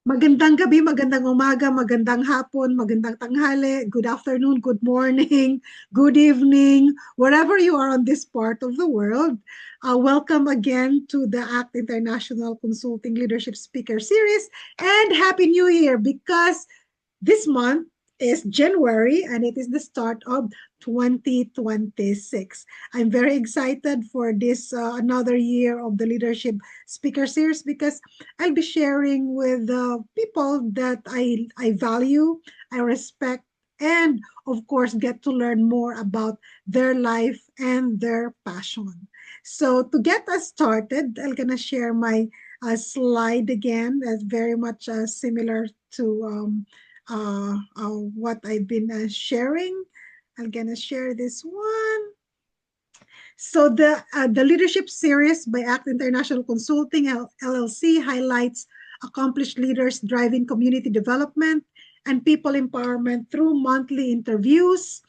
Magandang gabi, magandang umaga, magandang hapon, magandang tanghali, good afternoon, good morning, good evening, wherever you are on this part of the world. Welcome again to the ACT International Consulting Leadership Speaker Series, and Happy New Year, because this month is January and it is the start of 2026. I'm very excited for this another year of the Leadership Speaker Series because I'll be sharing with people that I value, I respect, and of course, get to learn more about their life and their passion. So, to get us started, I'm going to share my slide again. That's very much similar to what I've been sharing. I'm gonna share this one. So the leadership series by ACT International Consulting LLC highlights accomplished leaders driving community development and people empowerment through monthly interviews.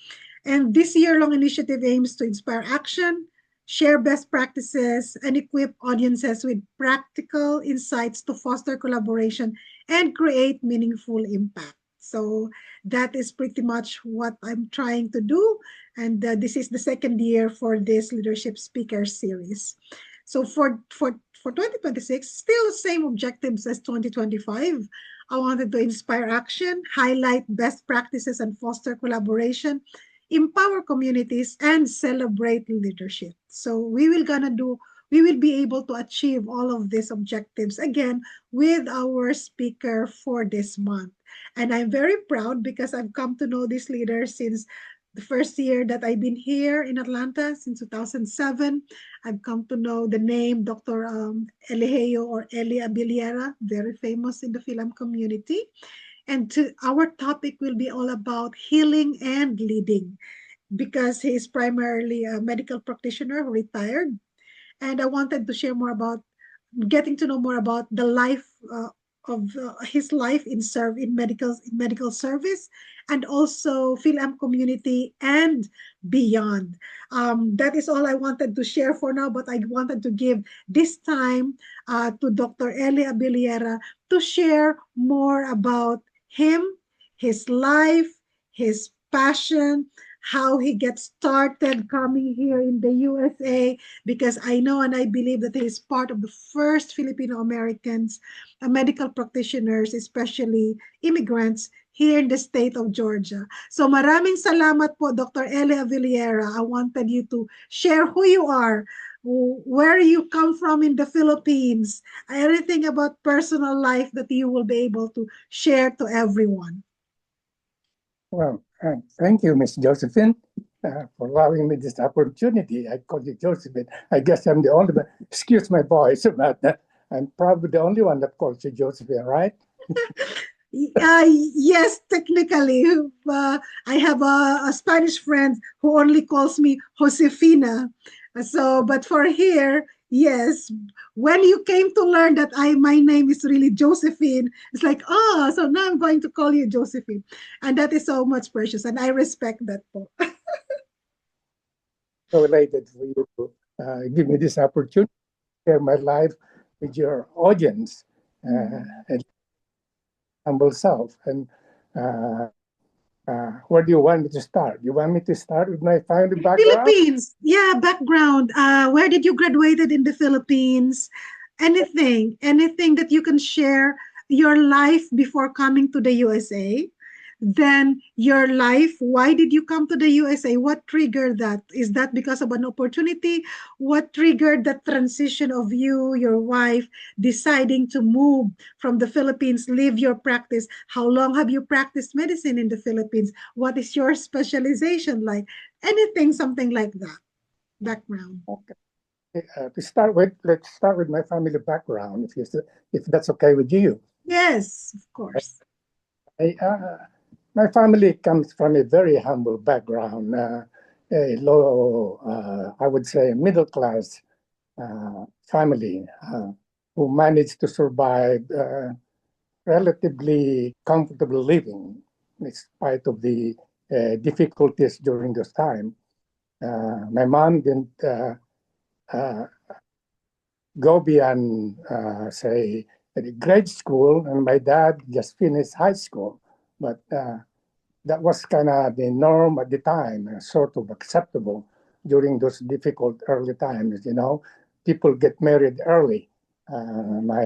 And this year-long initiative aims to inspire action, share best practices, and equip audiences with practical insights to foster collaboration and create meaningful impact. So that is pretty much what I'm trying to do. And this is the second year for this leadership speaker series. So for 2026, still same objectives as 2025. I wanted to inspire action, highlight best practices and foster collaboration, empower communities, and celebrate leadership. So we will be able to achieve all of these objectives again with our speaker for this month. And I'm very proud because I've come to know this leader since the first year that I've been here in Atlanta, since 2007. I've come to know the name Dr. Eligio or Eligio Abellera, very famous in the Fil-Am community. And our topic will be all about healing and leading because he is primarily a medical practitioner who retired. And I wanted to share more about getting to know more about the life of his life in medical service, and also Fil-Am community and beyond. That is all I wanted to share for now, but I wanted to give this time to Dr. Eli Abellera to share more about him, his life, his passion, how he gets started coming here in the USA, because I know and I believe that he is part of the first Filipino-Americans, medical practitioners, especially immigrants here in the state of Georgia. So maraming salamat po, Dr. Elia Villera. I wanted you to share who you are, where you come from in the Philippines, anything about personal life that you will be able to share to everyone. Well, thank you, Miss Josephine, for allowing me this opportunity. I call you Josephine. I guess I'm the only one. Excuse my voice about that. I'm probably the only one that calls you Josephine, right? Yes, technically. I have a Spanish friend who only calls me Josefina. So, but for here, yes, when you came to learn that my name is really Josephine, it's like, oh, so now I'm going to call you Josephine. And that is so much precious. And I respect that. Po. So related for you to give me this opportunity to share my life with your audience and humble self. And where do you want me to start? You want me to start with my family background? Philippines, yeah, background. Where did you graduated in the Philippines? Anything that you can share your life before coming to the USA? Then your life, why did you come to the USA? What triggered that? Is that because of an opportunity? What triggered that transition of you, your wife, deciding to move from the Philippines, leave your practice? How long have you practiced medicine in the Philippines? What is your specialization like? Anything, something like that. Background. Okay. To start with, let's start with my family background, if that's okay with you. Yes, of course. I, my family comes from a very humble background, a low, I would say, middle class family who managed to survive relatively comfortable living in spite of the difficulties during this time. My mom didn't uh, go beyond, say, grade school, and my dad just finished high school. But that was kind of the norm at the time, sort of acceptable during those difficult early times. People get married early. My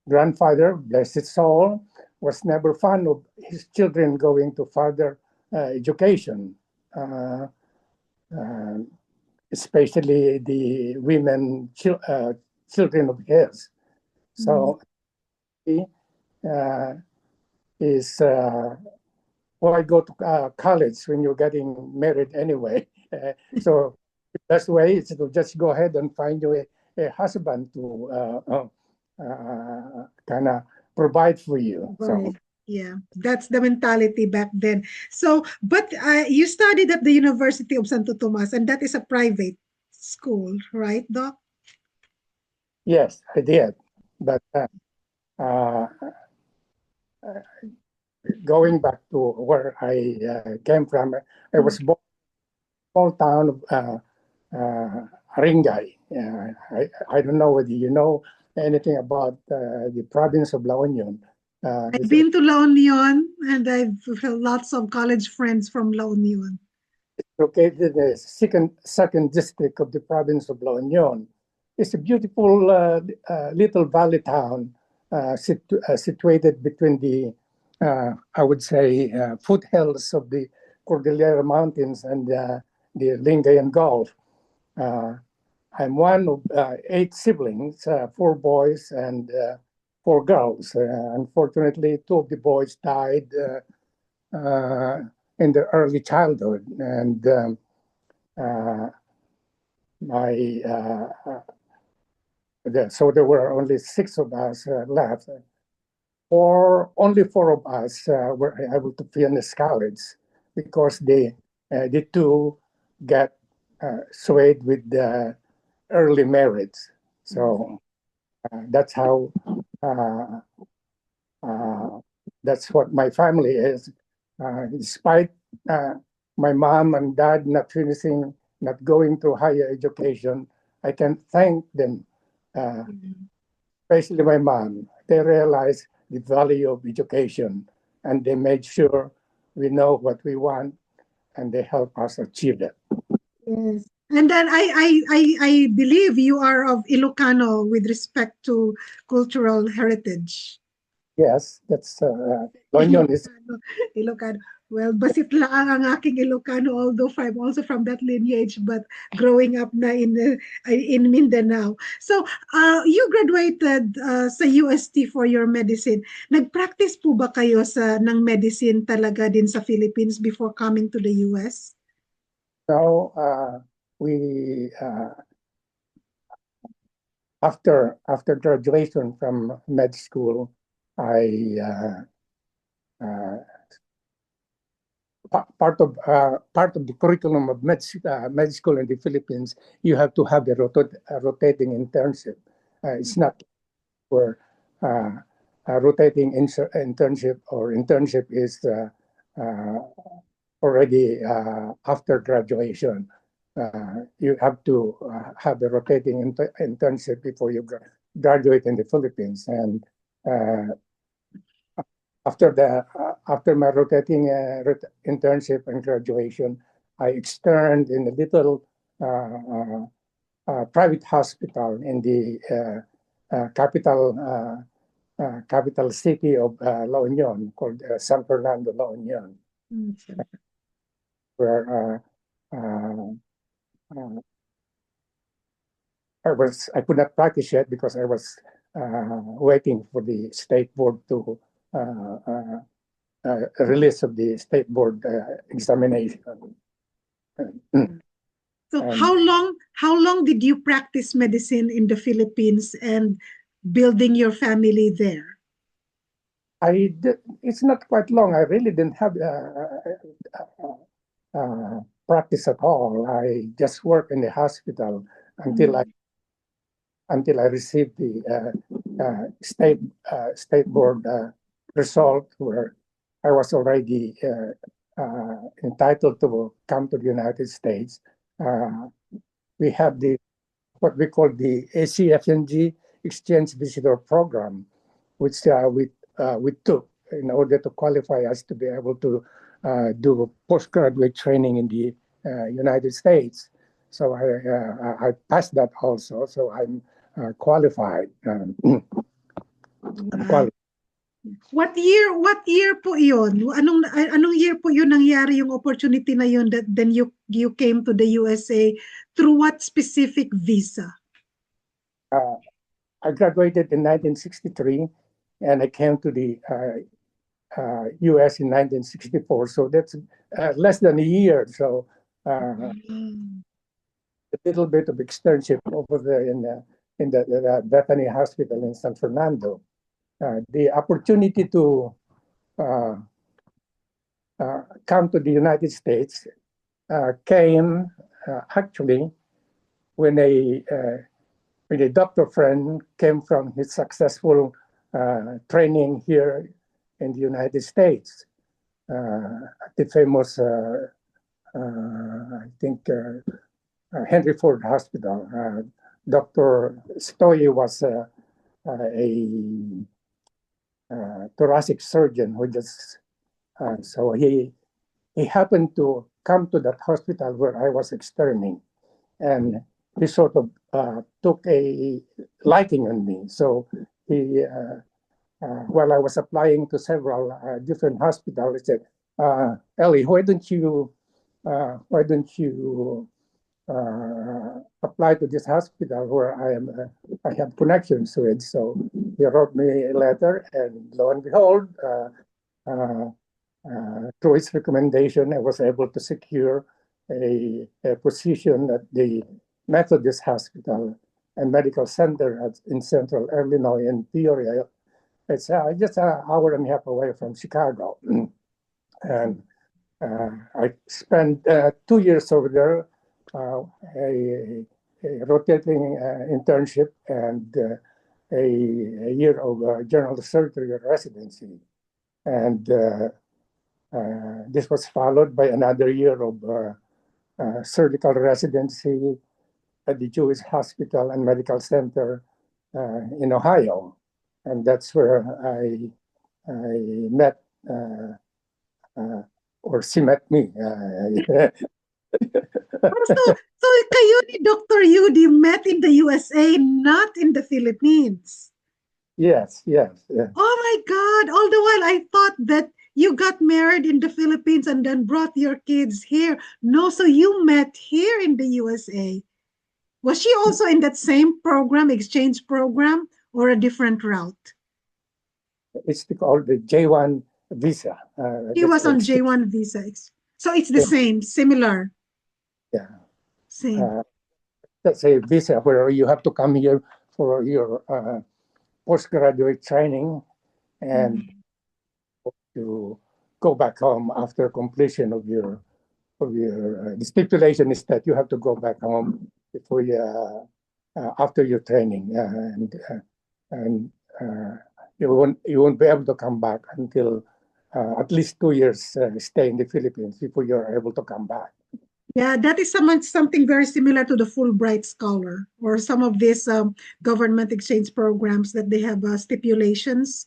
grandfather, bless his soul, was never fond of his children going to further education, uh, uh, especially the children of his. So he uh, is why go to college when you're getting married anyway? So the best way is to just go ahead and find you a husband to kind of provide for you. So Right. Yeah, that's the mentality back then. So, but you studied at the University of Santo Tomas, and that is a private school, right, Doc? yes, I did. But uh, going back to where I came from, I was born in a small town of Haringay. I don't know whether you know anything about the province of La Union. I've It's been to La Union, and I've lots of college friends from La Union. located in the second district of the province of La Union. It's a beautiful little valley town situated between the, I would say, foothills of the Cordillera Mountains and the Lingayen Gulf. Uh, I'm one of eight siblings, four boys and four girls. Unfortunately, two of the boys died in their early childhood, and uh, my so there were only six of us left. Or only four of us were able to finish college because the two got swayed with the early marriage. So that's how uh, uh, that's what my family is. Despite uh, my mom and dad not finishing, not going to higher education, I can thank them, uh, especially my mom. They realized the value of education and they made sure we know what we want and they help us achieve it. Yes. And then I believe you are of Ilocano with respect to cultural heritage. Yes, that's Lonyon is Ilocano, Ilocano. Well, basit lang ang aking Ilocano, although I'm also from that lineage, but growing up na in Mindanao. So, you graduated sa UST for your medicine. Nag-practice po ba kayo ng medicine talaga din sa Philippines before coming to the US? now we after graduation from med school, I uh, part of the curriculum of med school in the Philippines, you have to have a rotating internship. It's not where a rotating internship or internship is uh, already after graduation. You have to have a rotating internship before you graduate in the Philippines. And uh, after my rotating internship and graduation, I externed in a little private hospital in the capital city of La Union called San Fernando La Union, where uh, I could not practice yet because I was waiting for the state board to release of the state board examination. So And how long did you practice medicine in the Philippines and building your family there? it's not quite long. I really didn't have practice at all. I just worked in the hospital until I received the state board result where I was already entitled to come to the United States. We have the what we call the ACFNG, exchange visitor program, which we took in order to qualify us to be able to do postgraduate training in the United States. So I passed that also. So I'm qualified. I'm Wow. qualified. What year po 'yun? Anong year po 'yun nangyari yung opportunity na 'yun that then you came to the USA through what specific visa? I graduated in 1963, and I came to the U.S. in 1964. So that's less than a year. So a little bit of externship over there in the Bethany Hospital in San Fernando. The opportunity to come to the United States came actually when a doctor friend came from his successful training here in the United States at the famous, I think, Henry Ford Hospital. Dr. Stoye was a thoracic surgeon who just, so he happened to come to that hospital where I was externing, and he sort of took a liking on me. So he, while I was applying to several different hospitals, he said, "Ellie, why don't you apply to this hospital where I have connections with?" So he wrote me a letter, and lo and behold, through his recommendation, I was able to secure a position at the Methodist Hospital and Medical Center in Central Illinois in Peoria. It's just an hour and a half away from Chicago. And I spent 2 years over there, a rotating internship and a year of general surgery residency. And this was followed by another year of surgical residency at the Jewish Hospital and Medical Center in Ohio. And that's where I met, or she met me. So kayo ni Dr. Yudi met in the USA, not in the Philippines. Yes. Oh my God! All the while I thought that you got married in the Philippines and then brought your kids here. No, so you met here in the USA. Was she also in that same program, exchange program, or a different route? It's called the J1 visa. She was on J1 visa. So it's the same, similar. Yeah. Same. That's a visa where you have to come here for your postgraduate training and to go back home after completion of your the stipulation is that you have to go back home before you after your training, and you won't be able to come back until at least 2 years stay in the Philippines before you're able to come back. Yeah, that is something very similar to the Fulbright Scholar or some of these government exchange programs that they have stipulations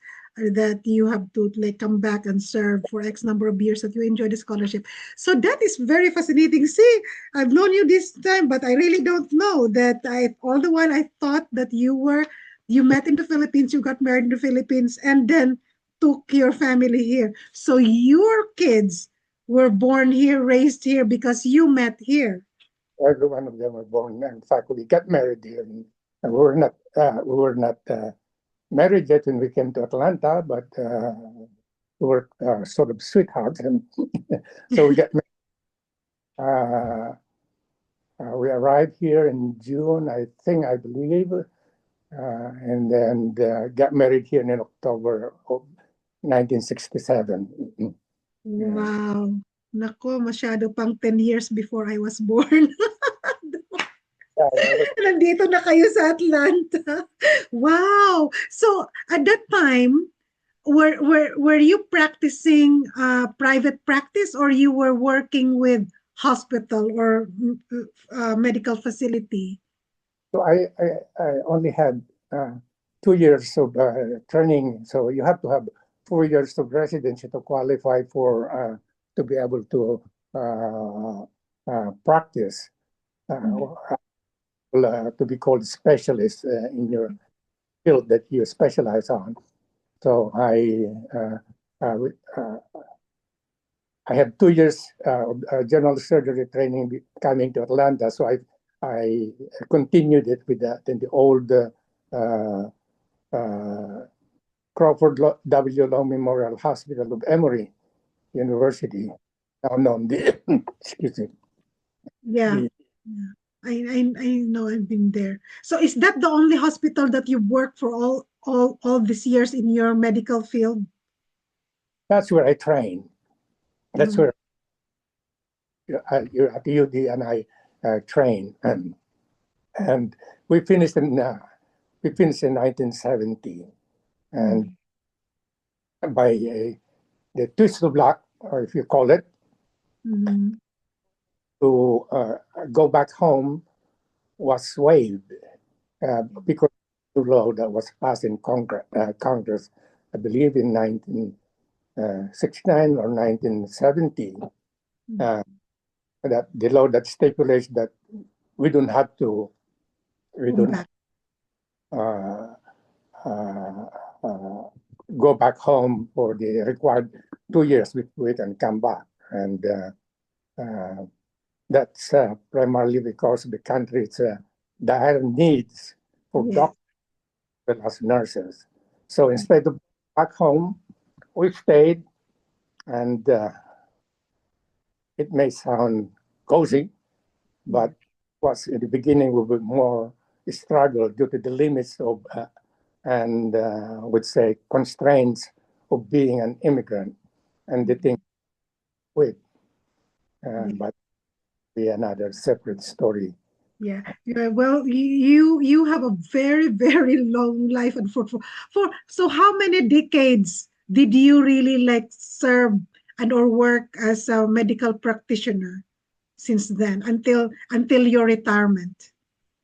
that you have to like come back and serve for X number of years that you enjoy the scholarship. So that is very fascinating. See, I've known you this time, but I really don't know that all the while I thought that you met in the Philippines, you got married in the Philippines, and then took your family here. So your kids were born here, raised here because you met here. Every one of them were born. In fact, we got married here, and we were not married yet when we came to Atlanta, but we were sort of sweethearts, and so we got married. We arrived here in June, I believe, and then got married here in October of 1967. Wow. Nako, masyado pang 10 years before I was born. Nandito na kayo sa Atlanta. Wow. So, at that time, were you practicing private practice or you were working with hospital or medical facility? So I only had 2 years of training. So you have to have 4 years of residency to qualify for to be able to practice or to be called specialist in your field that you specialize on. So uh, uh, I have 2 years general surgery training coming to Atlanta. So I continued it with that in the old Crawford W. Long Memorial Hospital of Emory University. Now known the excuse me. Yeah. The, Yeah. I know I've been there. So is that the only hospital that you worked for all these years in your medical field? that's where I train. That's Mm, where you're at the UD and I train. And we finished in 1970, and mm, by the twist of luck, or if you call it, mhm. to go back home was waived because of the law that was passed in Congress, I believe in 1969 or 1970. Mm. Uh, that the law that stipulates that we don't have to, we Come don't back. uh, uh, uh, go back home for the required 2 years before we can come back. And uh, that's primarily because the country's dire needs for Yes. doctors as nurses. So instead of back home, we stayed, and it may sound cozy, Yeah. but was in the beginning we were more struggle due to the limits of and would say constraints of being an immigrant and the thing Mhm. with, Yeah. but be another separate story. Yeah. Yeah. Well, you have a very very long life and for so how many decades did you really like serve and or work as a medical practitioner since then until your retirement?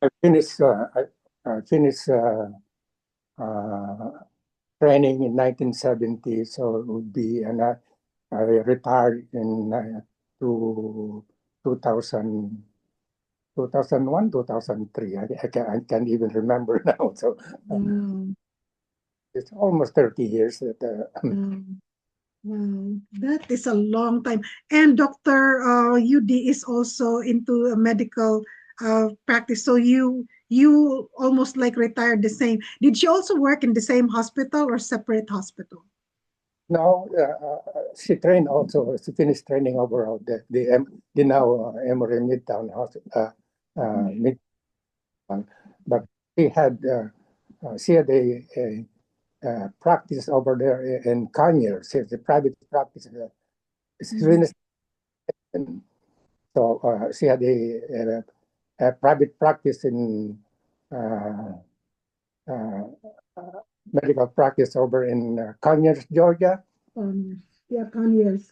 I finished I finished uh, training in 1970, so it would be and I retired in to 2000. 2001, 2003. I can't even remember now. So Wow. it's almost 30 years that Wow. Wow, that is a long time. And Dr. UD is also into a medical practice. So you almost like retired the same. Did she also work in the same hospital or separate hospital? now she trained also. She finished training overall the now Emory Midtown Hospital, Mm. Midtown, but she had a practice over there in Conyers. She has a private practice. She Mm. finished, so she had a private practice in uh, uh, medical practice over in Conyers, Georgia. Um, yeah, Conyers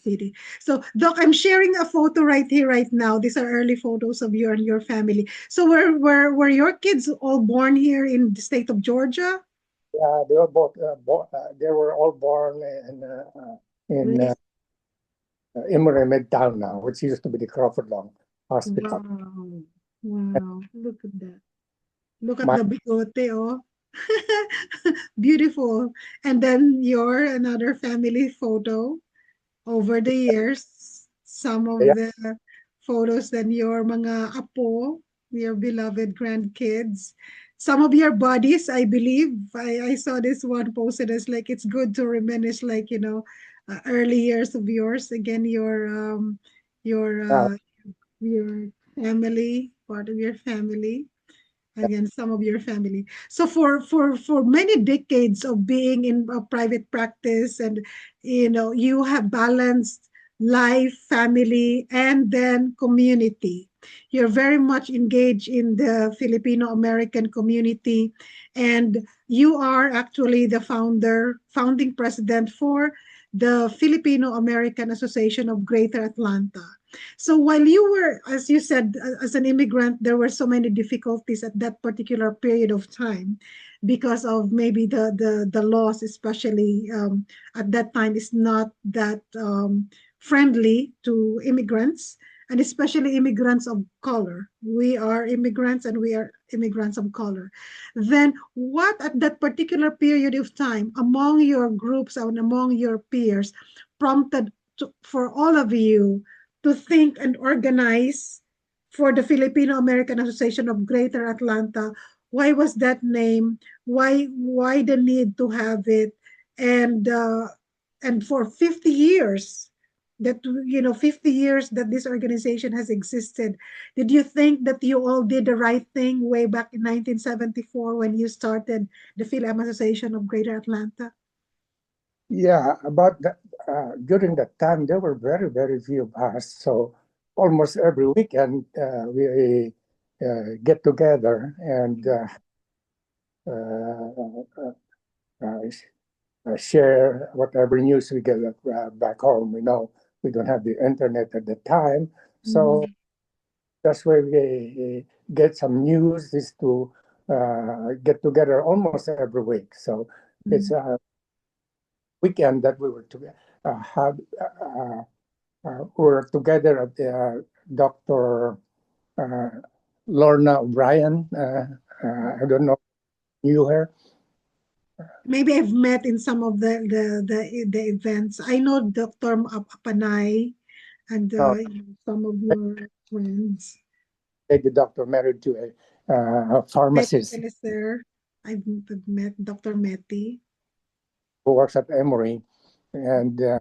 City. So, Doc, I'm sharing a photo right here, right now. These are early photos of you and your family. So, were your kids all born here in the state of Georgia? They were both they were all born in Raised. Emory Midtown now, which used to be the Crawford Long Hospital. Wow. Wow. Look at that. Look at My the bigote, oh. Beautiful. And then your another family photo over the years. Some of yeah, the photos and your mga apo, your beloved grandkids. Some of your buddies, I believe. I saw this one posted as like it's good to reminisce like, early years of yours. Again, your uh, your family, part of your family, again some of your family. So for many decades of being in a private practice, and you have balanced life, family, and then community. You're very much engaged in the Filipino-American community, and you are actually the founding president for the Filipino-American Association of Greater Atlanta. So while you were, as you said, as an immigrant, there were so many difficulties at that particular period of time because of maybe the laws, especially at that time, is not that friendly to immigrants, and especially immigrants of color. We are immigrants and we are immigrants of color. Then what at that particular period of time among your groups and among your peers prompted for all of you to think and organize for the Filipino-American Association of Greater Atlanta? Why was that name? Why the need to have it? And for 50 years that 50 years that this organization has existed, did you think that you all did the right thing way back in 1974 when you started the Fil-Am Association of Greater Atlanta? Yeah, about that, during that time, there were very, very few of us. So almost every weekend, we get together and uh, uh, share whatever news we get back home. We know we don't have the internet at the time. So Mhm. that's where we get some news is to get together almost every week. So it's Mhm. a weekend that we were to have we were together at Dr. Uh, Lorna O'Brien. I don't know if you knew her. Maybe I've met in some of the events. I know Dr. Apanay and No, some of your friends. the doctor married to a Betty pharmacist Pelicer. I've met Dr. Meti. who works at Emory, and uh,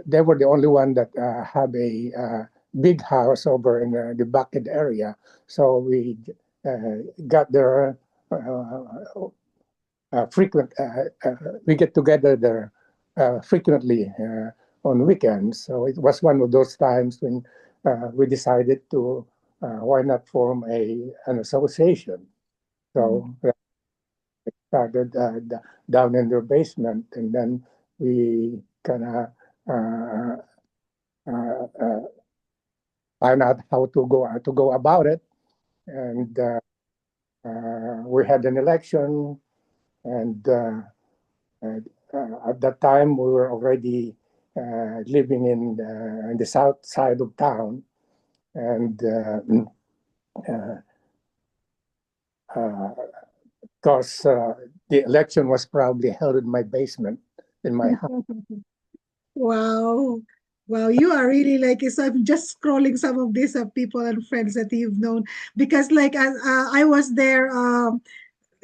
they were the only one that have a big house over in the Buckhead area. So we got there frequent. We get together there frequently on weekends. So it was one of those times when we decided to why not form an association. Mm. So started down in their basement, and then we kind of uh, uh, find out how to go about it. And we had an election, and at that time we were already living in the south side of town, and uh, because the election was probably held in my basement in my house. Wow. Wow, you are really like, so I'm just scrolling some of these people and friends that you've known because like I was there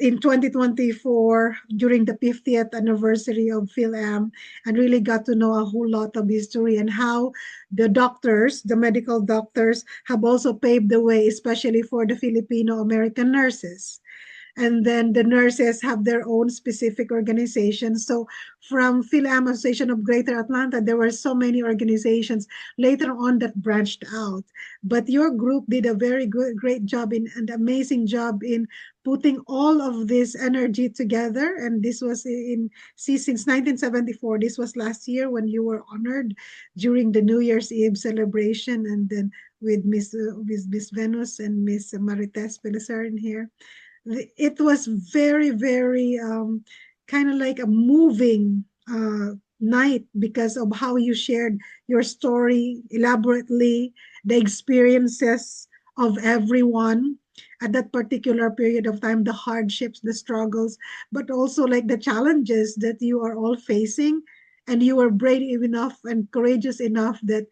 in 2024 during the 50th anniversary of Fil-Am and really got to know a whole lot of history and how the doctors, the medical doctors, have also paved the way, especially for the Filipino-American nurses. And then the nurses have their own specific organizations. So from Fil-Am Association of Greater Atlanta, there were so many organizations later on that branched out. But your group did a very great job in an amazing job in putting all of this energy together. And this was since 1974. This was last year when you were honored during the New Year's Eve celebration, and then with Miss Venus and Miss Marites Pelicer in here. It was very, very kind of like a moving night because of how you shared your story elaborately, the experiences of everyone at that particular period of time, the hardships, the struggles, but also like the challenges that you are all facing. And you were brave enough and courageous enough that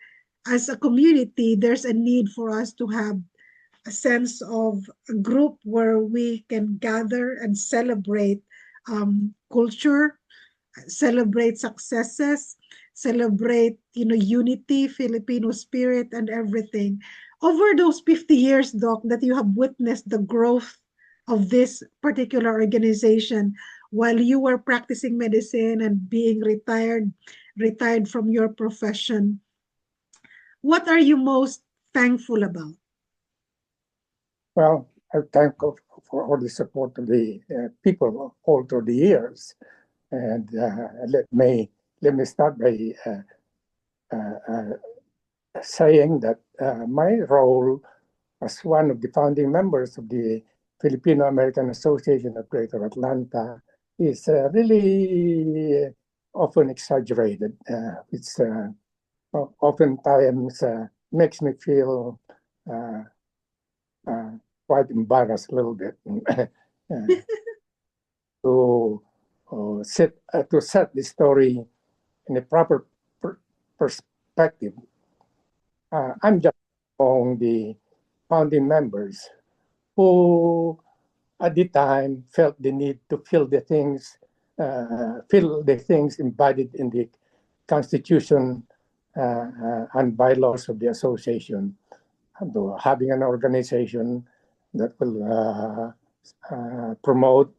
as a community, there's a need for us to have a sense of a group where we can gather and celebrate culture, celebrate successes, celebrate unity, Filipino spirit, and everything. Over those 50 years, Doc, that you have witnessed the growth of this particular organization while you were practicing medicine and being retired from your profession, what are you most thankful about? Well, I thank for all the support of the people all through the years. And let me start by saying that my role as one of the founding members of the Filipino-American Association of Greater Atlanta is really often exaggerated. It's oftentimes makes me feel uh, uh, quite embarrassed a little bit to to set the story in a proper perspective. I'm just among the founding members who at the time felt the need to fill the things embodied in the Constitution and bylaws of the association, and having an organization that will promote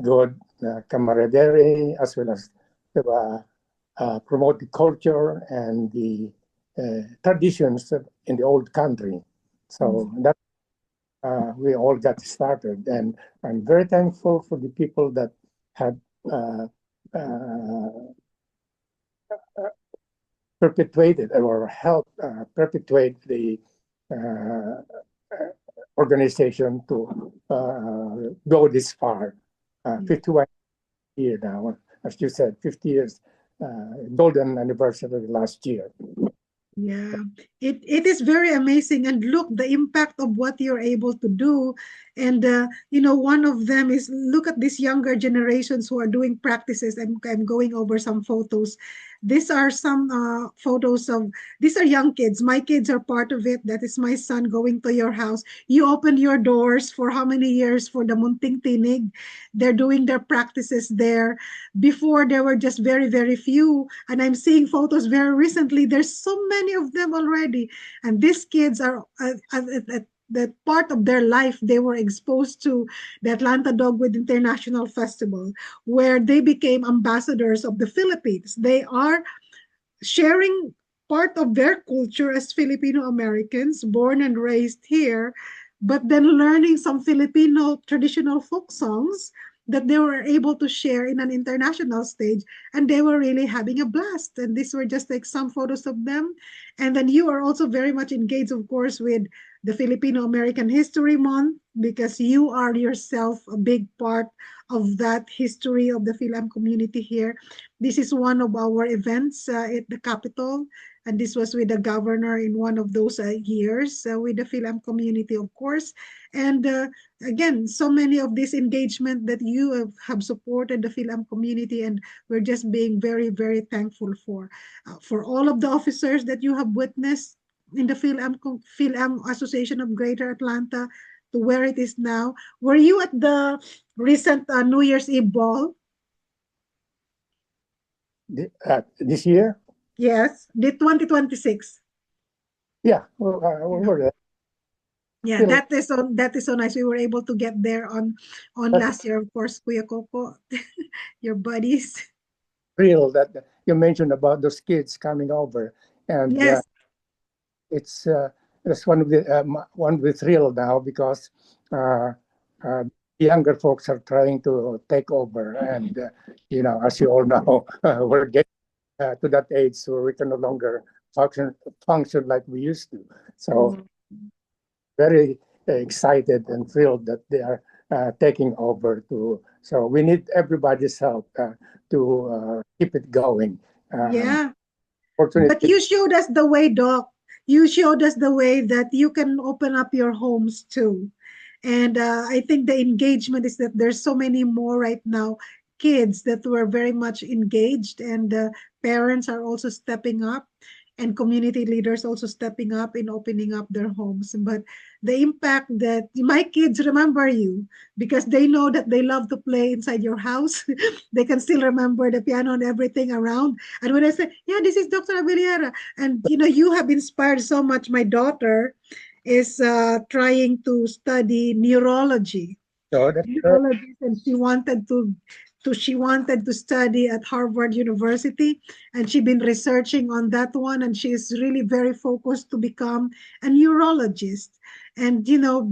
good camaraderie as well as promote the culture and the traditions in the old country. So that we all got started, and I'm very thankful for the people that had uh, uh, perpetuated or helped perpetuate the uh, organization to go this far. 51 years now, as you said, 50 years, golden anniversary last year. Yeah, it is very amazing. And look, the impact of what you're able to do. And, one of them is look at these younger generations who are doing practices. I'm going over some photos. These are some photos of, these are young kids. My kids are part of it. That is my son going to your house. You opened your doors for how many years for the Munting Tinig? They're doing their practices there. Before, there were just very, very few. And I'm seeing photos very recently. There's so many of them already. And these kids are at that part of their life, they were exposed to the Atlanta Dogwood International Festival, where they became ambassadors of the Philippines. They are sharing part of their culture as Filipino Americans, born and raised here, but then learning some Filipino traditional folk songs that they were able to share in an international stage, and they were really having a blast. And these were just like some photos of them. And then you are also very much engaged, of course, with the Filipino-American History Month, because you are yourself a big part of that history of the Fil-Am community here. This is one of our events at the Capitol, and this was with the governor in one of those years with the Fil-Am community, of course. And again, so many of this engagement that you have supported the Fil-Am community, and we're just being very, very thankful for all of the officers that you have witnessed in the Fil-Am Association of Greater Atlanta to where it is now. Were you at the recent New Year's Eve ball? This year? Yes, the 2026. Yeah, well, we're Yeah, still that is so nice. We were able to get there on but last year, of course, Kuya Coco, your buddies. real that you mentioned about those kids coming over, and Yes. it's that's one of the thrill now because uh, younger folks are trying to take over, and as you all know, we're getting to that age where we can no longer function like we used to. So Mm. very excited and thrilled that they are taking over. So we need everybody's help to keep it going. Yeah. But Fortunately, you showed us the way, Doc. You showed us the way that you can open up your homes too. And I think the engagement is that there's so many more right now kids that were very much engaged, and parents are also stepping up, and community leaders also stepping up in opening up their homes. But the impact that my kids remember you because they know that they love to play inside your house. They can still remember the piano and everything around. And when I say, yeah, this is Dr. Abellera, and you have inspired so much. My daughter is trying to study neurology, so that's neurologist, and she wanted to study at Harvard University, and she's been researching on that one, and she is really very focused to become a neurologist. And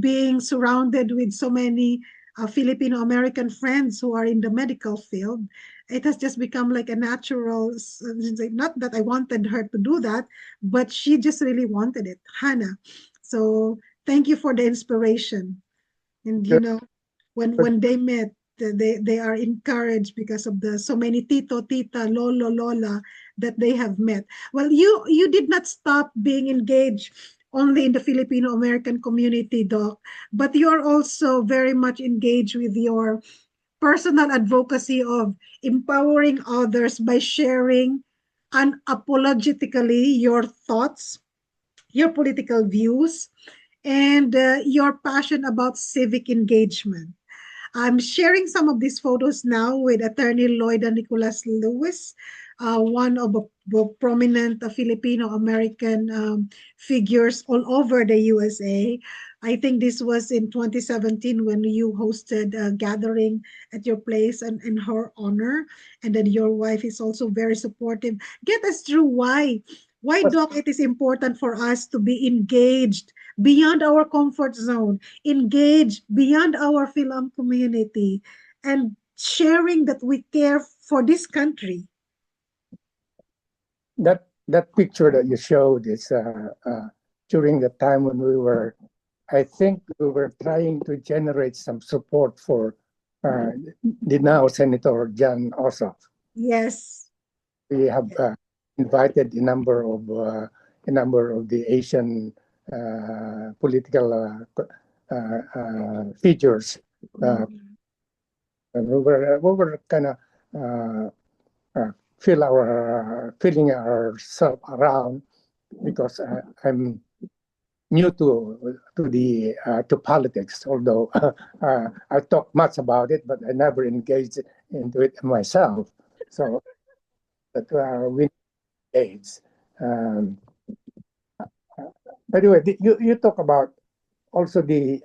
being surrounded with so many Filipino-American friends who are in the medical field. It has just become like a natural, not that I wanted her to do that, but she just really wanted it, Hannah. So thank you for the inspiration. And Good, good. when they met, they are encouraged because of the so many tito, tita, lolo, lola that they have met. Well, you did not stop being engaged only in the Filipino American community, Doc, but you are also very much engaged with your personal advocacy of empowering others by sharing unapologetically your thoughts, your political views, and your passion about civic engagement. I'm sharing some of these photos now with Attorney Lloyd and Nicholas Lewis, one of the prominent Filipino-American figures all over the USA. I think this was in 2017 when you hosted a gathering at your place and in her honor, and then your wife is also very supportive. Get us through why, Doc, it is important for us to be engaged beyond our comfort zone, engage beyond our Fil-Am community, and sharing that we care for this country. That picture that you showed is during the time when I think we were trying to generate some support for the now Senator John Ossoff. Yes. We have invited a number of the Asian political figures. And we were kind of feeling ourselves around because I'm new to politics. Although I talk much about it, but I never engaged into it myself. So that we engage. Anyway, you talk about also the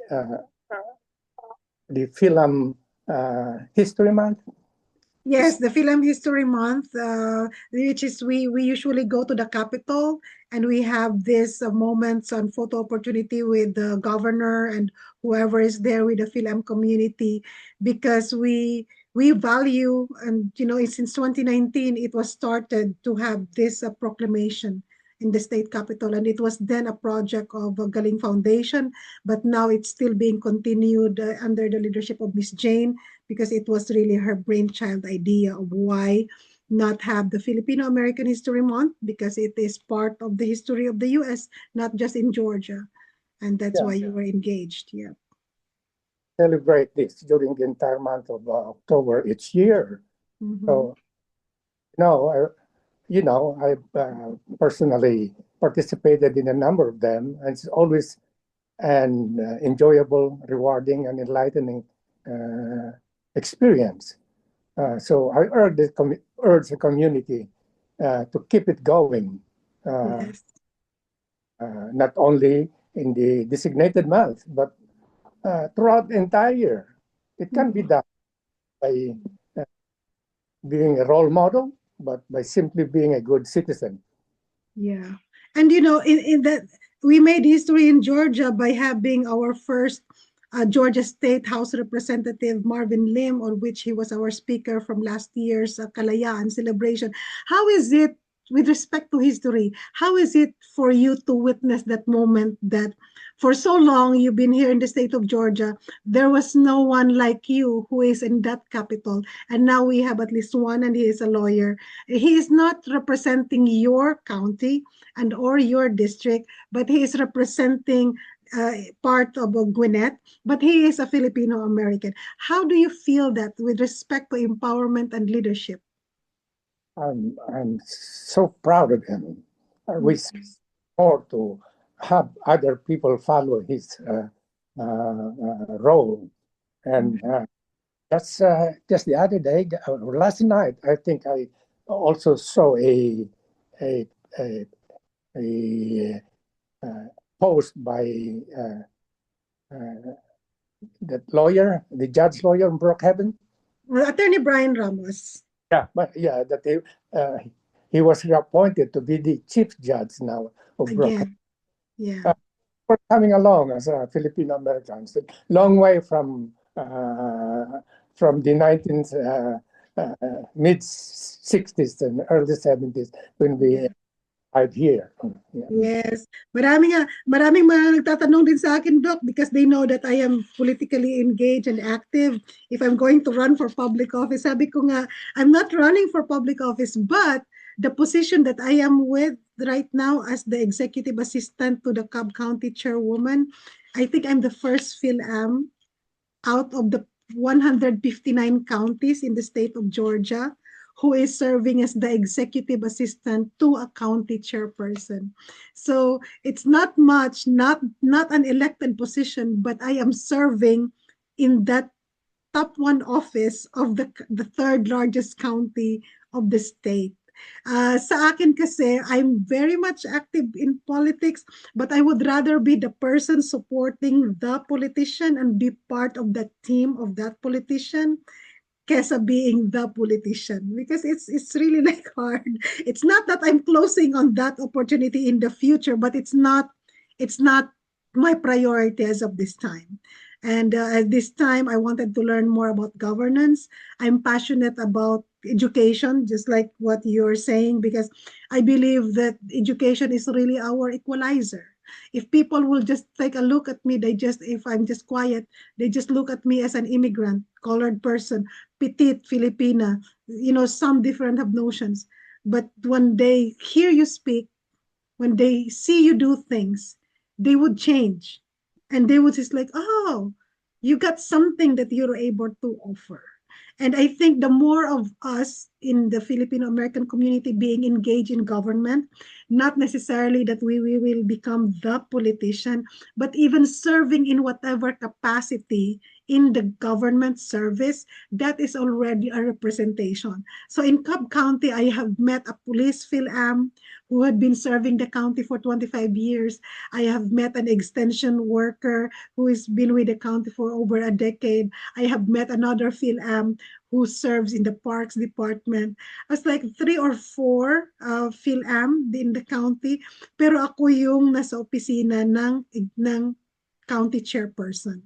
Fil-Am History Month. Yes, the Film History Month, which is we usually go to the Capitol and we have this moments on photo opportunity with the governor and whoever is there with the Film community because we value and since 2019 it was started to have this proclamation in the state capitol, and it was then a project of Galing Foundation, but now it's still being continued under the leadership of Miss Jane, because it was really her brainchild idea of why not have the Filipino-American History Month, because it is part of the history of the US, not just in Georgia. And that's Yeah, why you were engaged. Yeah. celebrate this during the entire month of October each year. So, no, I personally participated in a number of them, and it's always an enjoyable, rewarding, and enlightening experience. So I urge the community to keep it going, Yes. not only in the designated month, but throughout the entire year. It can be done by being a role model, but by simply being a good citizen. Yeah. And in that we made history in Georgia by having our first Georgia State House Representative Marvin Lim, on which he was our speaker from last year's Kalayaan celebration. How is it with respect to history? How is it for you to witness that moment that for so long you've been here in the state of Georgia, there was no one like you who is in that capital, and now we have at least one, and he is a lawyer. He is not representing your county and or your district, but he is representing part of Gwinnett, but he is a Filipino American. How do you feel that with respect to empowerment and leadership? I'm so proud of him. We more to have other people follow his role, and that's just the other day, last night. I think I also saw a, a, a post by that lawyer, the judge lawyer in Brookhaven. Attorney Brian Ramos. Yeah, but yeah, that he was appointed to be the chief judge now of Brookhaven. Again, yeah. We're coming along as Filipino Americans, a long way from from the mid 60s and early 70s when we arrived here. Yeah. Yes. Maraming mga nagtatanong din sa akin, Doc, because they know that I am politically engaged and active. If I'm going to run for public office, sabi ko nga, I'm not running for public office, but the position that I am with right now as the executive assistant to the Cobb County chairwoman, I think I'm the first Fil-Am out of the 159 counties in the state of Georgia who is serving as the executive assistant to a county chairperson. So it's not much, not an elected position, but I am serving in that top one office of the third largest county of the state. Sa akin kasi, I'm very much active in politics, but I would rather be the person supporting the politician and be part of the team of that politician kesa being the politician, because it's really like hard. It's not that I'm closing on that opportunity in the future, but it's not my priority as of this time. And at this time, I wanted to learn more about governance. I'm passionate about education, just like what you're saying, because I believe that education is really our equalizer. If people will just take a look at me, if I'm just quiet, they just look at me as an immigrant, colored person, petite, Filipina, some different have notions. But when they hear you speak, when they see you do things, they would change. And they would just like, oh, you got something that you're able to offer. And I think the more of us in the Filipino-American community being engaged in government, not necessarily that we will become the politician, but even serving in whatever capacity in the government service, that is already a representation. So in Cobb County, I have met a police Fil-Am who had been serving the county for 25 years. I have met an extension worker who has been with the county for over a decade. I have met another Fil-Am who serves in the parks department. I was like 3 or 4 Fil-Am in the county, pero ako yung nasa opisina ng county chairperson.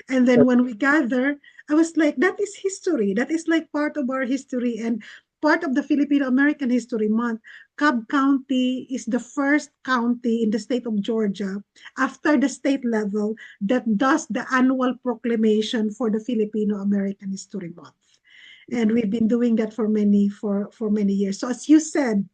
And then when we gather, I was like, that is history. That is like part of our history and part of the Filipino-American History Month. Cobb County is the first county in the state of Georgia after the state level that does the annual proclamation for the Filipino-American History Month. And we've been doing that for many years. So as you said,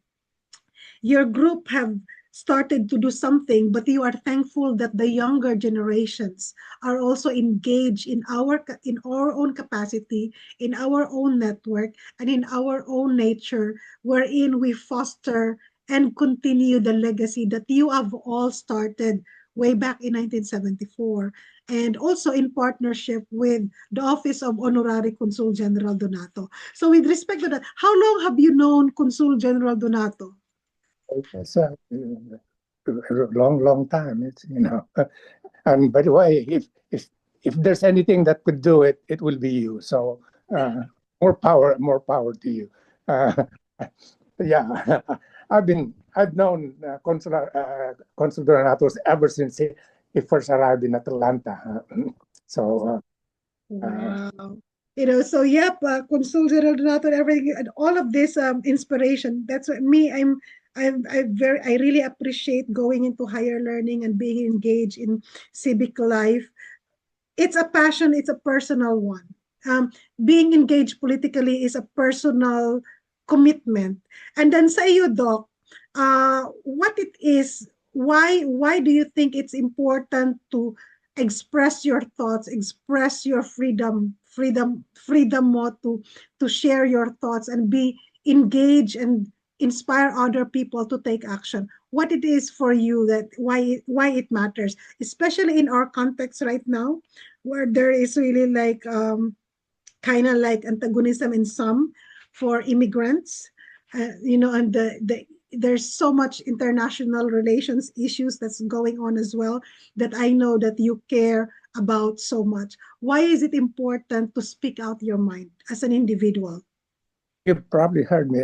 your group have started to do something, but you are thankful that the younger generations are also engaged in our own capacity, in our own network, and in our own nature, wherein we foster and continue the legacy that you have all started way back in 1974, and also in partnership with the Office of Honorary Consul General Donato. So with respect to that, how long have you known Consul General Donato? It's a long time. And by the way, if there's anything that could do it, it will be you. So more power to you. Yeah, I've known Consul Donatos ever since he first arrived in Atlanta. So Wow. So yep, Consul General Donato and everything, and all of this inspiration. That's what me. I really appreciate going into higher learning and being engaged in civic life. It's a passion. It's a personal one. Being engaged politically is a personal commitment. And then sa iyo, Doc, what it is, why do you think it's important to express your thoughts, express your freedom mo to share your thoughts and be engaged and inspire other people to take action? What it is for you, that why it matters, especially in our context right now, where there is really like kind of like antagonism in some for immigrants, and there's so much international relations issues that's going on as well, that I know that you care about so much. Why is it important to speak out your mind as an individual? you've probably heard me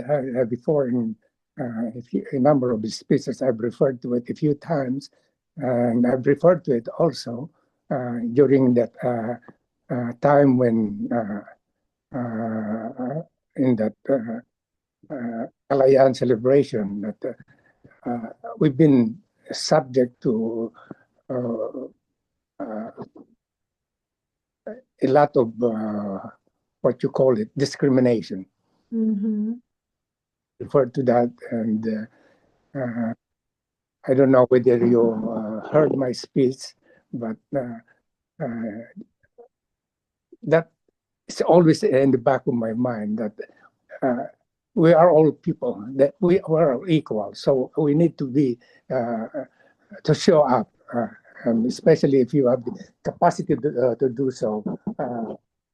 before in a number of speeches. I've referred to it a few times, and I've referred to it also during that time when in that Alayan celebration that we've been subject to a lot of what you call it, discrimination. Mm-hmm. Refer to that, and I don't know whether you heard my speech, but that is always in the back of my mind that we are all people, that we are equal, so we need to be to show up, and especially if you have the capacity to do so.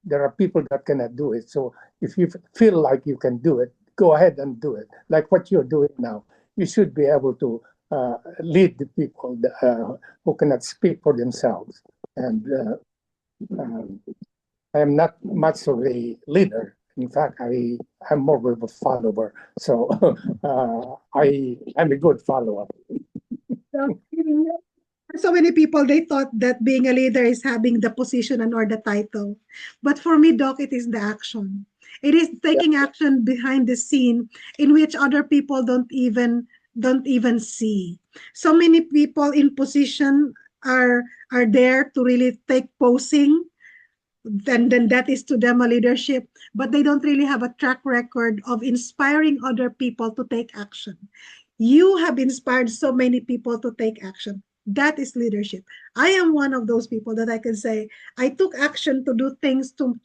There are people that cannot do it, so if you feel like you can do it, go ahead and do it, like what you're doing now. You should be able to lead the people who cannot speak for themselves. And I am not much of a leader. In fact, I'm more of a follower. So I'm a good follower. So many people, they thought that being a leader is having the position and or the title. But for me, Doc, it is the action. It is taking action behind the scene in which other people don't even see. So many people in position are there to really take posing, then that is to them a leadership, but they don't really have a track record of inspiring other people to take action. You have inspired so many people to take action. That is leadership. I am one of those people that I can say I took action to do things to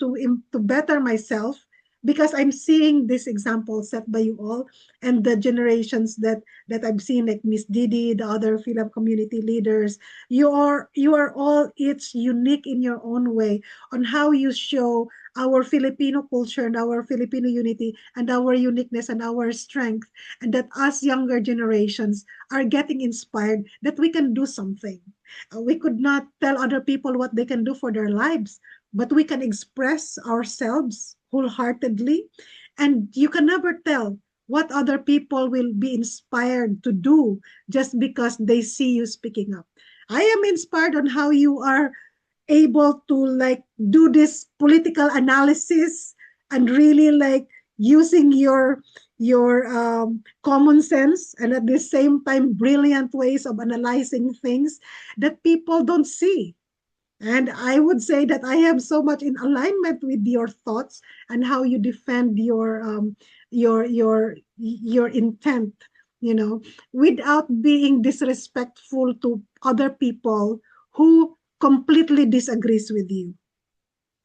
better myself because I'm seeing this example set by you all and the generations that I've seen, like Miss Didi, the other Fil-Am community leaders. You are all each unique in your own way on how you show our Filipino culture and our Filipino unity and our uniqueness and our strength, and that us younger generations are getting inspired that we can do something. We could not tell other people what they can do for their lives, but we can express ourselves wholeheartedly, and you can never tell what other people will be inspired to do just because they see you speaking up. I am inspired on how you are able to like do this political analysis and really like using your common sense and at the same time brilliant ways of analyzing things that people don't see. And I would say that I am so much in alignment with your thoughts and how you defend your intent, without being disrespectful to other people who completely disagrees with you.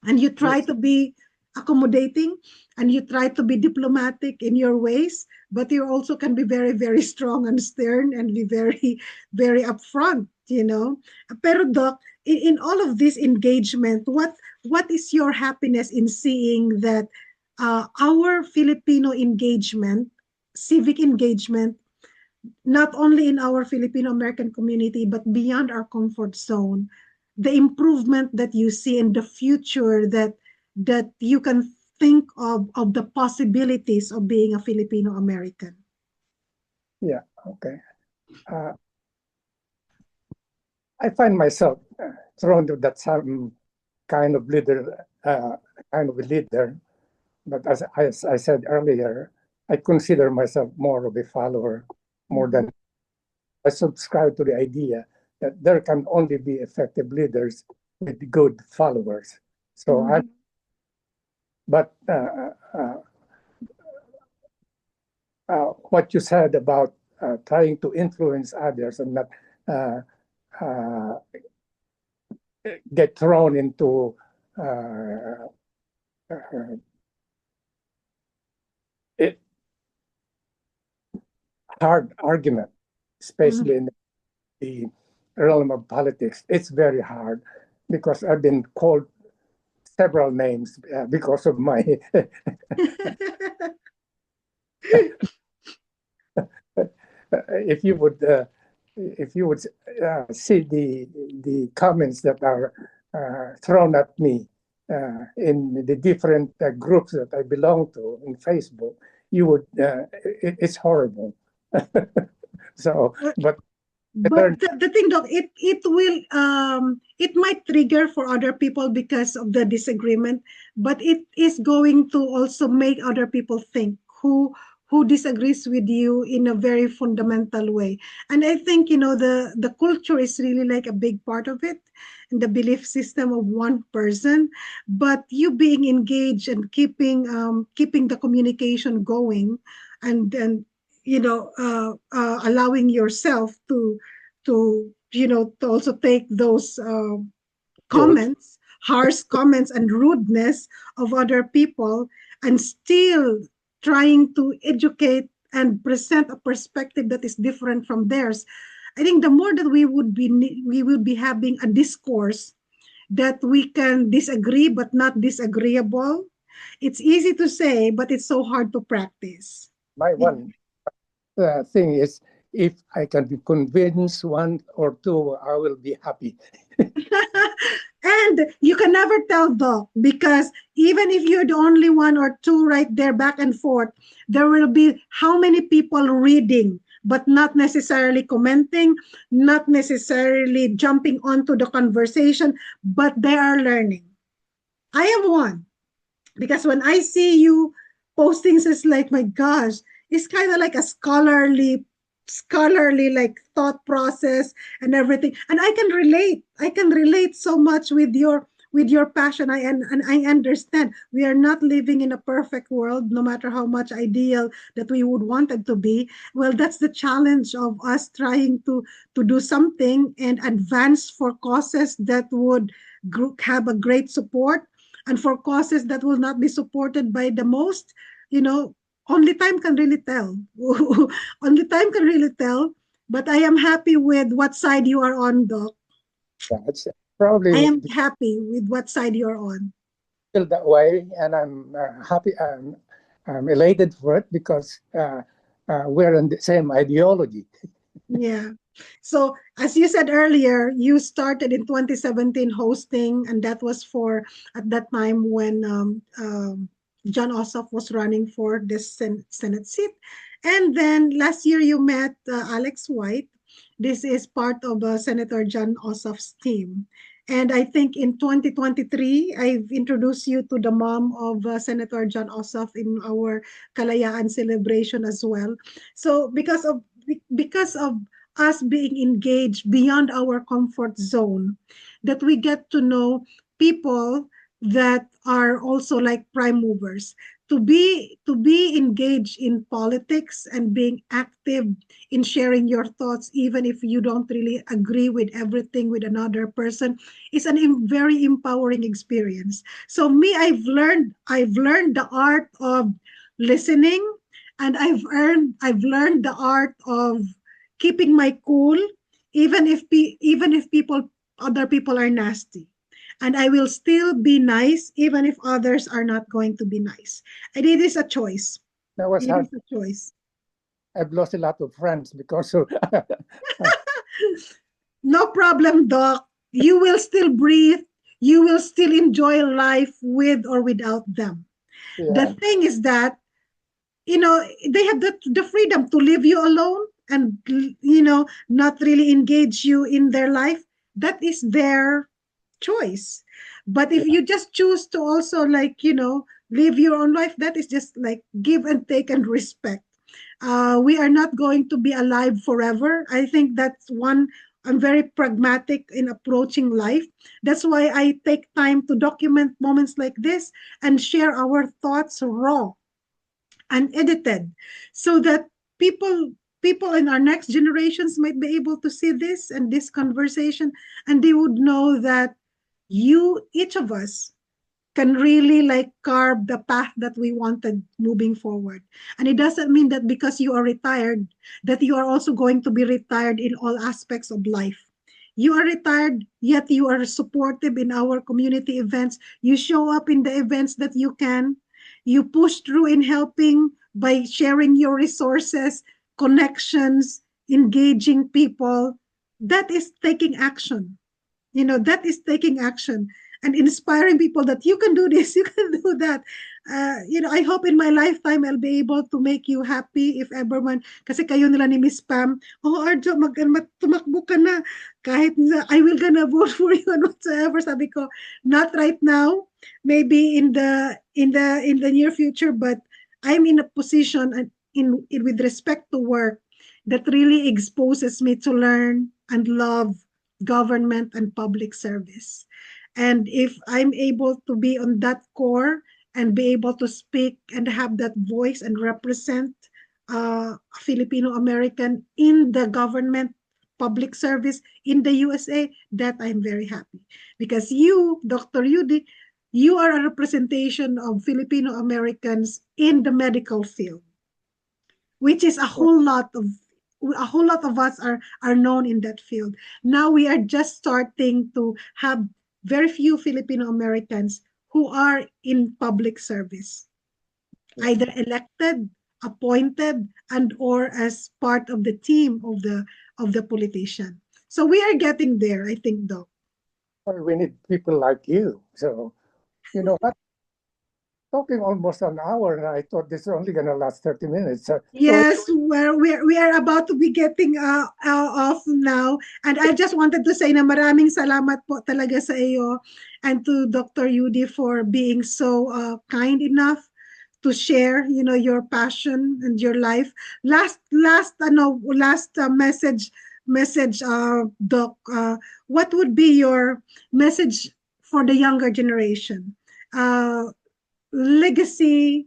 And you try Yes. to be accommodating and you try to be diplomatic in your ways, but you also can be very, very strong and stern and be very, very upfront. Pero Doc, in all of this engagement, what is your happiness in seeing that our Filipino engagement, civic engagement, not only in our Filipino-American community, but beyond our comfort zone, the improvement that you see in the future that you can think of the possibilities of being a Filipino-American? Yeah. Okay. I find myself thrown to that some kind of leader, kind of a leader. But as I said earlier, I consider myself more of a follower, more than I subscribe to the idea that there can only be effective leaders with good followers. So Mhm. but what you said about trying to influence others and not uh, uh, get thrown into it, hard argument, Mhm. especially in the realm of politics. It's very hard because I've been called several names because of my if you would see the comments that are thrown at me in the different groups that I belong to in Facebook, you would it's horrible. So, but But learned. the thing, Doc, it will it might trigger for other people because of the disagreement, but it is going to also make other people think who disagrees with you in a very fundamental way. And I think, the culture is really like a big part of it, and the belief system of one person. But you being engaged and keeping the communication going, and then allowing yourself to also take those Yes, comments, harsh comments and rudeness of other people, and still trying to educate and present a perspective that is different from theirs. I think the more that we would be having a discourse that we can disagree but not disagreeable. It's easy to say, but it's so hard to practice. my one thing is, if I can convince one or two, I will be happy. And you can never tell, Doc, because even if you're the only one or two right there back and forth, there will be how many people reading, but not necessarily commenting, not necessarily jumping onto the conversation, but they are learning. I am one. Because when I see you posting, it's like, my gosh, it's kind of like a scholarly like thought process and everything. And I can relate so much with your passion. And I understand we are not living in a perfect world, no matter how much ideal that we would want it to be. Well, that's the challenge of us trying to do something and advance for causes that would have a great support, and for causes that will not be supported by the most, you know, only time can really tell. Only time can really tell. But I am happy with what side you are on, Doc. Yeah, it's I probably am happy with what side you're on. feel that way, and I'm happy. I'm elated for it because we're in the same ideology. Yeah. So, as you said earlier, you started in 2017 hosting, and that was for at that time when John Ossoff was running for this Senate seat. And then last year you met Alex White. This is part of Senator John Ossoff's team. And I think in 2023, I've introduced you to the mom of Senator John Ossoff in our Kalayaan celebration as well. So because of us being engaged beyond our comfort zone, that we get to know people that are also like prime movers, to be engaged in politics and being active in sharing your thoughts, even if you don't really agree with everything with another person, is very empowering experience. So me, I've learned the art of listening, and I've learned the art of keeping my cool, even if other people are nasty, and I will still be nice even if others are not going to be nice. And it is a choice. That was It hard. is a choice. I've lost a lot of friends because of No problem, Doc. You will still breathe. You will still enjoy life with or without them. The yeah. thing is that, they have the freedom to leave you alone and, not really engage you in their life. That is their choice. But if Yeah. you just choose to also, like, live your own life, that is just like give and take and respect. We are not going to be alive forever. I think that's one. I'm very pragmatic in approaching life. That's why I take time to document moments like this and share our thoughts raw, unedited, so that people in our next generations might be able to see this and this conversation, and they would know that each of us can really like carve the path that we wanted moving forward. And it doesn't mean that because you are retired, that you are also going to be retired in all aspects of life. You are retired, yet you are supportive in our community events. You show up in the events that you can. You push through in helping by sharing your resources, connections, engaging people. That is taking action. That is taking action and inspiring people that you can do this, you can do that. I hope in my lifetime I'll be able to make you happy if ever man. Kasi kayo nila ni Miss Pam, oh Arjo, tumakbo ka na. Kahit I will gonna vote for you and whatsoever. Sabi ko, not right now. Maybe in the near future, but I'm in a position in with respect to work that really exposes me to learn and love government and public service. And if I'm able to be on that core and be able to speak and have that voice and represent Filipino-American in the government public service in the USA, that I'm very happy. Because you, Dr. Yudi, you are a representation of Filipino-Americans in the medical field, which is a whole lot of us are known in that field. Now we are just starting to have very few Filipino Americans who are in public service, either elected, appointed, and or as part of the team of the politician. So we are getting there, I think, though. Well, we need people like you. So, you know what? Talking almost an hour, and I thought this is only going to last 30 minutes. So Yes, we are about to be getting off now. And I just wanted to say na maraming salamat po talaga sa iyo and to Dr. Yudi for being so kind enough to share, your passion and your life. Last message, Doc. What would be your message for the younger generation? Legacy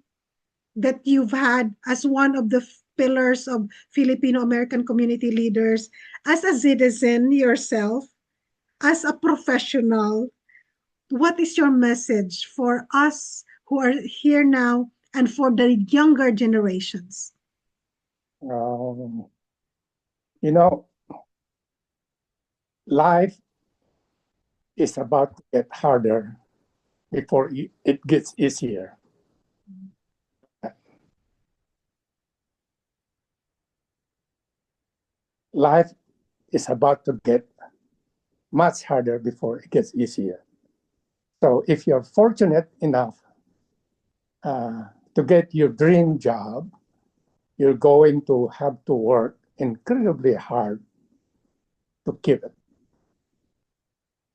that you've had as one of the pillars of Filipino-American community leaders, as a citizen yourself, as a professional, what is your message for us who are here now and for the younger generations? um, you know, life is about to get harder before it gets easier. Life is about to get much harder before it gets easier. So if you're fortunate enough to get your dream job, you're going to have to work incredibly hard to keep it.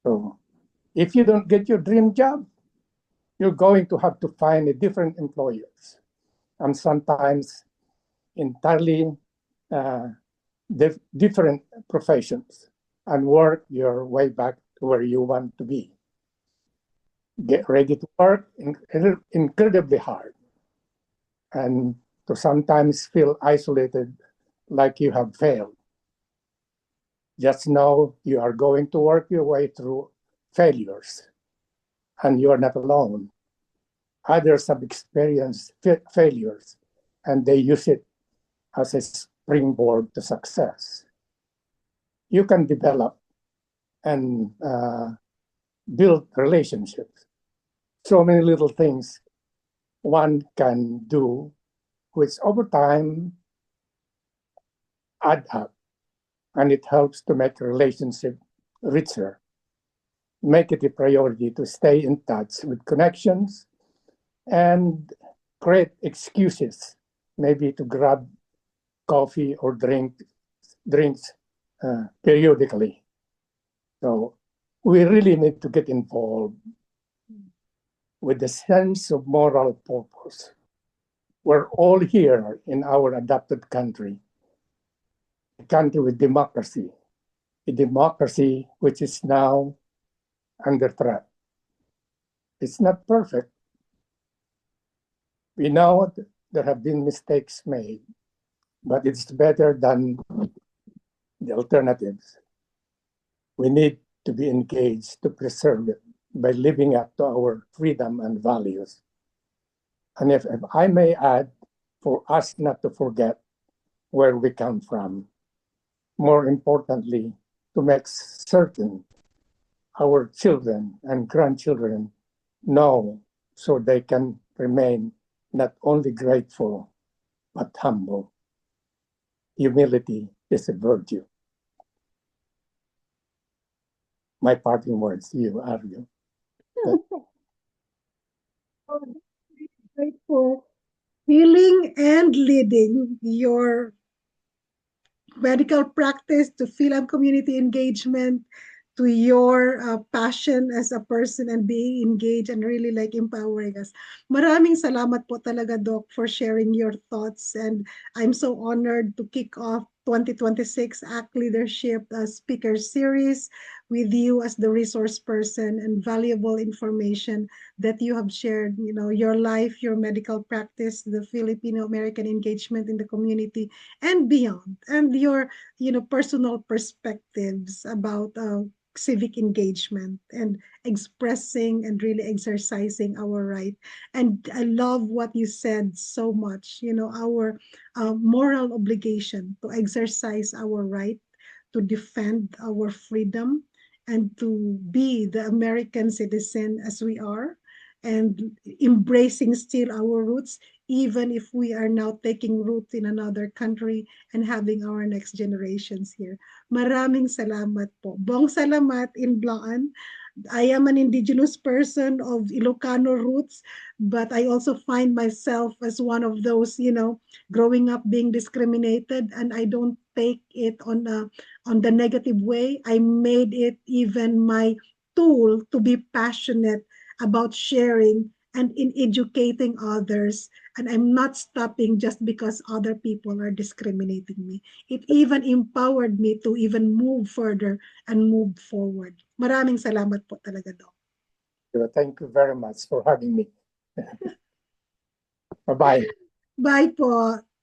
So if you don't get your dream job, you're going to have to find a different employers, and sometimes entirely different professions, and work your way back to where you want to be. Get ready to work incredibly hard, and to sometimes feel isolated, like you have failed. Just know you are going to work your way through failures, and you are not alone. Others have experienced failures, and they use it as a springboard to success. You can develop and build relationships. So many little things one can do, which over time add up, and it helps to make a relationship richer. Make it a priority to stay in touch with connections and create excuses, maybe to grab coffee or drinks periodically. So we really need to get involved with the sense of moral purpose. We're all here in our adopted country, a country with democracy, a democracy which is now under threat. It's not perfect. We know there have been mistakes made, but it's better than the alternatives. We need to be engaged to preserve it by living up to our freedom and values. And if I may add, for us not to forget where we come from, more importantly, to make certain our children and grandchildren know, so they can remain not only grateful, but humble. Humility is a virtue. My parting words to you, Arjo. right, for feeling and leading your medical practice, to Fil-Am community engagement, to your passion as a person and being engaged and really like empowering us. Maraming salamat po talaga, Doc, for sharing your thoughts. And I'm so honored to kick off 2026 ACT Leadership Speaker Series with you as the resource person and valuable information that you have shared, your life, your medical practice, the Filipino-American engagement in the community and beyond, and your personal perspectives about civic engagement and expressing and really exercising our right. And I love what you said so much, our moral obligation to exercise our right, to defend our freedom, and to be the American citizen as we are, and embracing still our roots, even if we are now taking root in another country and having our next generations here. Maraming salamat po. Bong salamat in Blaan. I am an indigenous person of Ilocano roots, but I also find myself as one of those, growing up being discriminated, and I don't take it on the negative way. I made it even my tool to be passionate about sharing and in educating others. And I'm not stopping just because other people are discriminating me. It even empowered me to even move further and move forward. Maraming salamat po talaga, Doc. Thank you very much for having me. Bye-bye. Bye po.